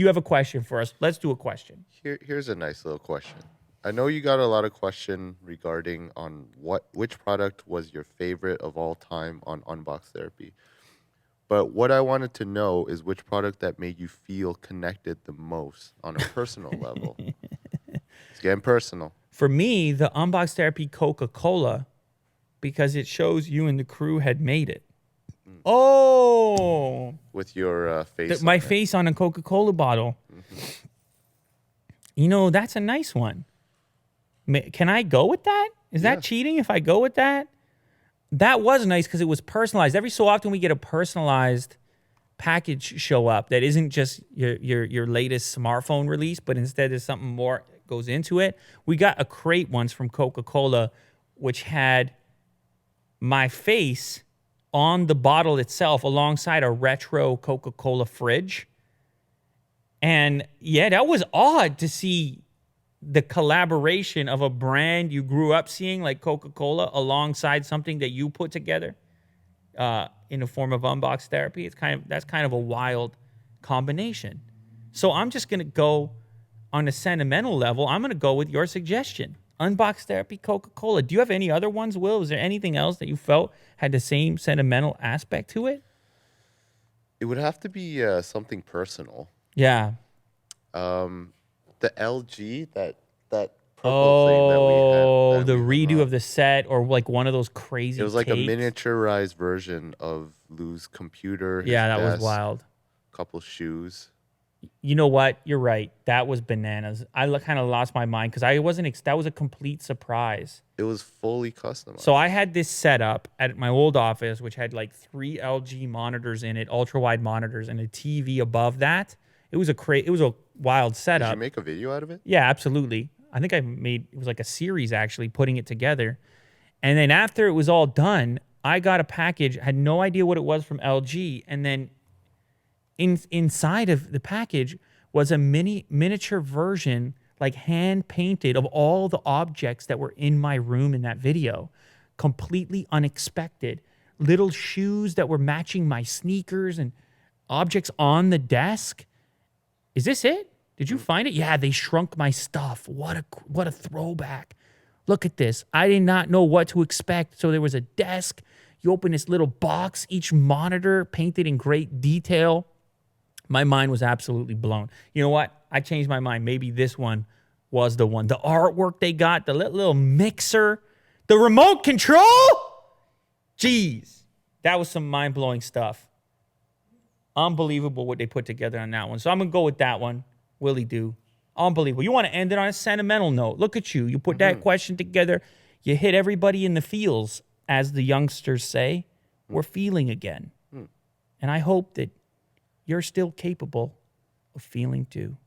You have a question for us. Let's do a question. Here's a nice little question. I know you got a lot of question regarding on which product was your favorite of all time on Unbox Therapy. But what I wanted to know is which product that made you feel connected the most on a personal level. It's getting personal. For me, the Unbox Therapy Coca-Cola, because it shows you and the crew had made it. Oh, With your face. my on it. face on a Coca-Cola bottle. You know, that's a nice one. Can I go with that? Is Yeah. that cheating if I go with that? That was nice because it was personalized. Every so often we get a personalized package show up that isn't just your latest smartphone release, but instead there's something more goes into it. We got a crate once from Coca-Cola, which had my face on the bottle itself alongside a retro Coca-Cola fridge. And yeah, that was odd to see the collaboration of a brand you grew up seeing like Coca-Cola alongside something that you put together in the form of Unbox Therapy. That's kind of a wild combination. So I'm just going to go on a sentimental level. I'm going to go with your suggestion. Unbox Therapy Coca-Cola. Do you have any other ones, Will? Is there anything else that you felt had the same sentimental aspect to it? It would have to be something personal. Yeah. The LG that purple thing that we had. Oh, the redo of the set, or like one of those crazy. It was like tapes. a miniaturized version of Lou's computer. His Yeah, that was desk, wild. Couple shoes. You know what? You're right. That was bananas. I kind of lost my mind because I wasn't. That was a complete surprise. It was fully customized. So I had this set up at my old office, which had like 3 LG monitors in it, ultra wide monitors, and a TV above that. It was a wild setup. Did you make a video out of it? Yeah, absolutely. I think it was like a series actually, putting it together. And then after it was all done, I got a package, had no idea what it was from LG. And then inside of the package was a miniature version, like hand painted, of all the objects that were in my room in that video. Completely unexpected. Little shoes that were matching my sneakers and objects on the desk. Is this it? Did you find it? Yeah, they shrunk my stuff. What a throwback. Look at this. I did not know what to expect. So there was a desk. You open this little box, each monitor painted in great detail. My mind was absolutely blown. You know what? I changed my mind. Maybe this one was the one. The artwork they got, the little mixer, the remote control. Jeez, that was some mind-blowing stuff. Unbelievable what they put together on that one. So I'm going to go with that one. Willie do. Unbelievable. You want to end it on a sentimental note. Look at you. You put that question together. You hit everybody in the feels, as the youngsters say. We're feeling again. And I hope that you're still capable of feeling too.